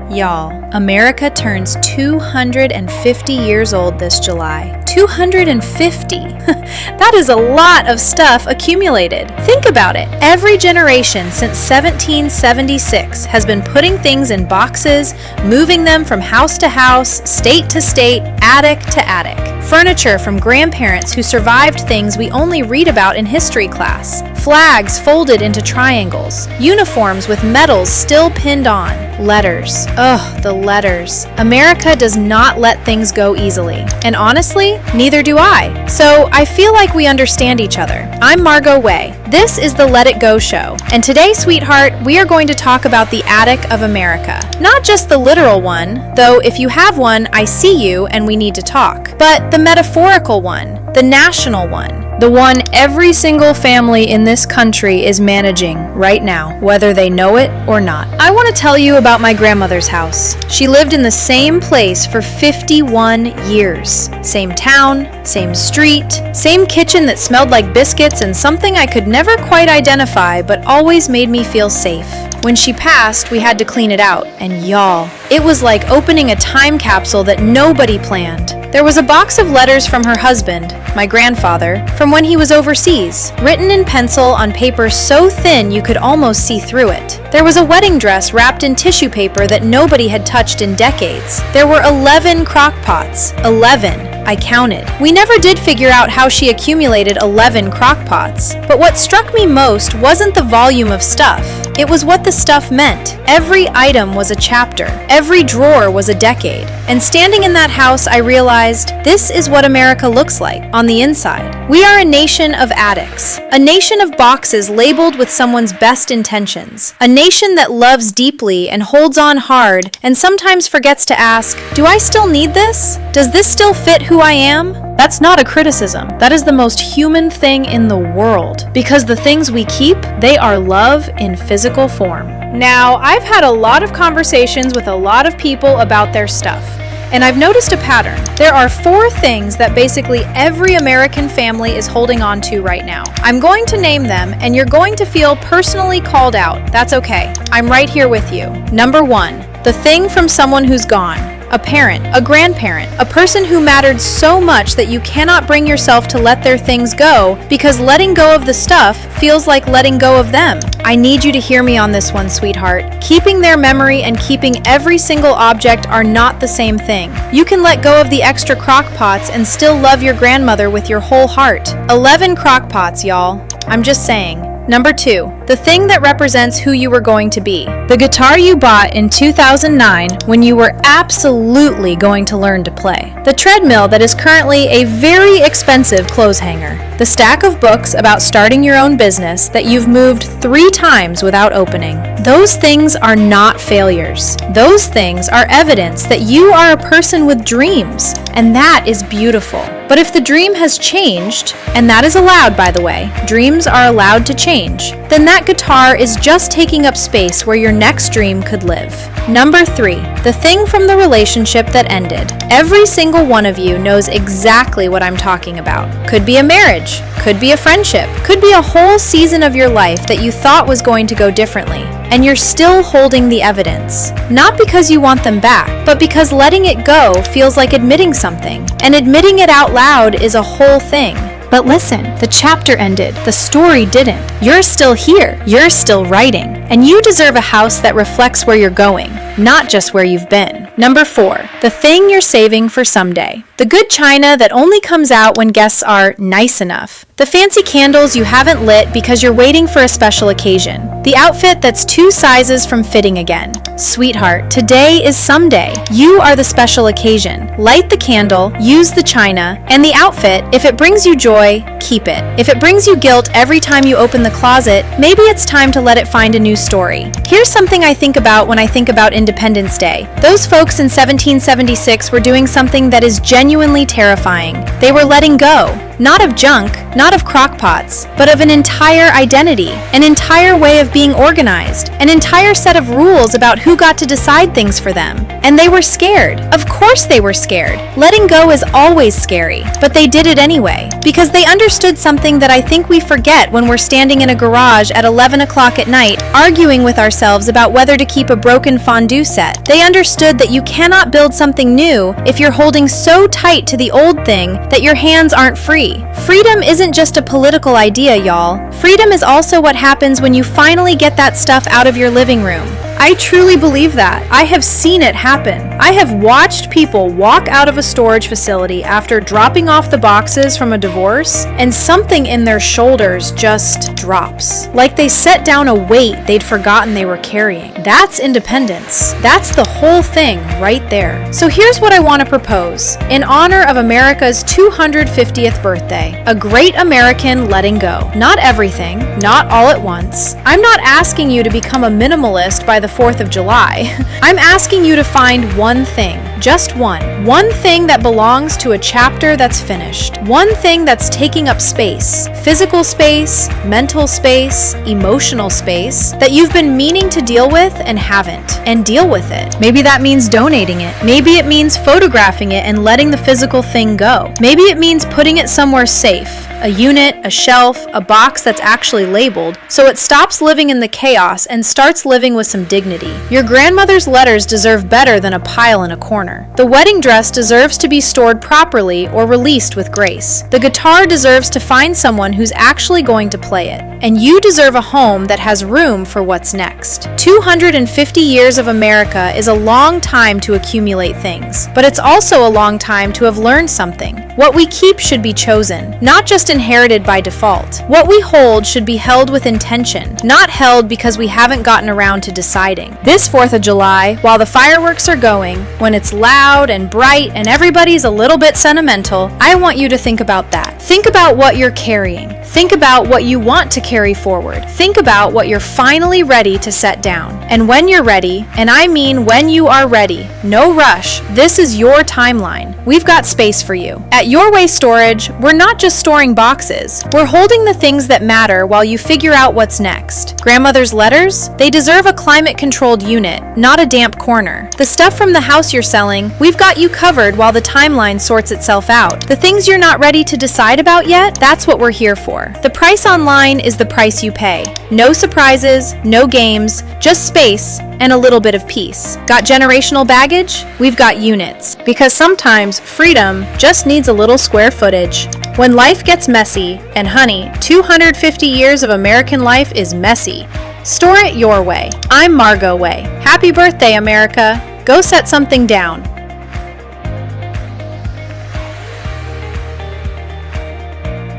Y'all, America turns 250 years old this July. 250! That is a lot of stuff accumulated. Think about it. Every generation since 1776 has been putting things in boxes, moving them from house to house, state to state, attic to attic. Furniture from grandparents who survived things we only read about in history class. Flags folded into triangles. Uniforms with medals still pinned on. Letters. Ugh, the letters. America does not let things go easily. And honestly, neither do I. So I feel like we understand each other. I'm Margo Way. This is the Let It Go show. And today, sweetheart, we are going to talk about the attic of America. Not just the literal one, though if you have one, I see you and we need to talk. But the metaphorical one, the national one. The one every single family in this country is managing right now, whether they know it or not. I want to tell you about my grandmother's house. She lived in the same place for 51 years. Same town, same street, same kitchen that smelled like biscuits and something I could never quite identify but always made me feel safe. When she passed, we had to clean it out, and y'all, it was like opening a time capsule that nobody planned. There was a box of letters from her husband, my grandfather, from when he was overseas, written in pencil on paper so thin you could almost see through it. There was a wedding dress wrapped in tissue paper that nobody had touched in decades. There were 11 crock pots. 11. I counted. We never did figure out how she accumulated 11 crock pots. But what struck me most wasn't the volume of stuff. It was what the stuff meant. Every item was a chapter. Every drawer was a decade. And standing in that house, I realized this is what America looks like on the inside. We are a nation of addicts. A nation of boxes labeled with someone's best intentions. A nation that loves deeply and holds on hard and sometimes forgets to ask, do I still need this? Does this still fit who I am? That's not a criticism. That is the most human thing in the world. Because the things we keep, they are love in physical form. Now, I've had a lot of conversations with a lot of people about their stuff. And I've noticed a pattern. There are 4 things that basically every American family is holding on to right now. I'm going to name them, and you're going to feel personally called out. That's okay. I'm right here with you. Number 1, the thing from someone who's gone. A parent, a grandparent, a person who mattered so much that you cannot bring yourself to let their things go because letting go of the stuff feels like letting go of them. I need you to hear me on this one, sweetheart. Keeping their memory and keeping every single object are not the same thing. You can let go of the extra crock pots and still love your grandmother with your whole heart. 11 crock pots, y'all. I'm just saying. Number 2, the thing that represents who you were going to be. The guitar you bought in 2009 when you were absolutely going to learn to play. The treadmill that is currently a very expensive clothes hanger. The stack of books about starting your own business that you've moved 3 times without opening. Those things are not failures. Those things are evidence that you are a person with dreams, and that is beautiful. But if the dream has changed, and that is allowed, by the way, dreams are allowed to change, then that guitar is just taking up space where your next dream could live. Number 3, the thing from the relationship that ended. Every single one of you knows exactly what I'm talking about. Could be a marriage, could be a friendship, could be a whole season of your life that you thought was going to go differently. And you're still holding the evidence. Not because you want them back, but because letting it go feels like admitting something. And admitting it out loud is a whole thing. But listen, the chapter ended, the story didn't. You're still here, you're still writing. And you deserve a house that reflects where you're going, not just where you've been. Number 4, the thing you're saving for someday. The good china that only comes out when guests are nice enough. The fancy candles you haven't lit because you're waiting for a special occasion. The outfit that's 2 sizes from fitting again. Sweetheart, today is someday. You are the special occasion. Light the candle, use the china, and the outfit, if it brings you joy, keep it. If it brings you guilt every time you open the closet, maybe it's time to let it find a new story. Here's something I think about when I think about Independence Day. Those folks in 1776 were doing something that is genuinely terrifying. They were letting go. Not of junk, not of crockpots, but of an entire identity, an entire way of being organized, an entire set of rules about who got to decide things for them. And they were scared. Of course they were scared. Letting go is always scary, but they did it anyway, because they understood something that I think we forget when we're standing in a garage at 11 o'clock at night, arguing with ourselves about whether to keep a broken fondue set. They understood that you cannot build something new if you're holding so tight to the old thing that your hands aren't free. Freedom isn't just a political idea, y'all. Freedom is also what happens when you finally get that stuff out of your living room. I truly believe that. I have seen it happen. I have watched people walk out of a storage facility after dropping off the boxes from a divorce, and something in their shoulders just drops. Like they set down a weight they'd forgotten they were carrying. That's independence. That's the whole thing right there. So here's what I want to propose. In honor of America's 250th birthday, a great American letting go. Not everything, not all at once. I'm not asking you to become a minimalist by the 4th of July. I'm asking you to find one thing, just one. One thing that belongs to a chapter that's finished. One thing that's taking up space. Physical space, mental space, emotional space that you've been meaning to deal with and haven't. And deal with it. Maybe that means donating it. Maybe it means photographing it and letting the physical thing go. Maybe it means putting it somewhere safe. A unit, a shelf, a box that's actually labeled, so it stops living in the chaos and starts living with some dignity. Your grandmother's letters deserve better than a pile in a corner. The wedding dress deserves to be stored properly or released with grace. The guitar deserves to find someone who's actually going to play it. And you deserve a home that has room for what's next. 250 years of America is a long time to accumulate things, but it's also a long time to have learned something. What we keep should be chosen, not just inherited by default. What we hold should be held with intention, not held because we haven't gotten around to deciding. This 4th of July, while the fireworks are going, when it's loud and bright and everybody's a little bit sentimental, I want you to think about that. Think about what you're carrying. Think about what you want to carry forward. Think about what you're finally ready to set down. And when you're ready, and I mean when you are ready, no rush, this is your timeline. We've got space for you. At YourWay Storage, we're not just storing boxes. We're holding the things that matter while you figure out what's next. Grandmother's letters? They deserve a climate-controlled unit, not a damp corner. The stuff from the house you're selling, we've got you covered while the timeline sorts itself out. The things you're not ready to decide about yet, that's what we're here for. The price online is the price you pay. No surprises, no games, just space and a little bit of peace. Got generational baggage? We've got units. Because sometimes freedom just needs a little square footage. When life gets messy, and honey, 250 years of American life is messy, store it your way. I'm Margo Way. Happy birthday, America. Go set something down.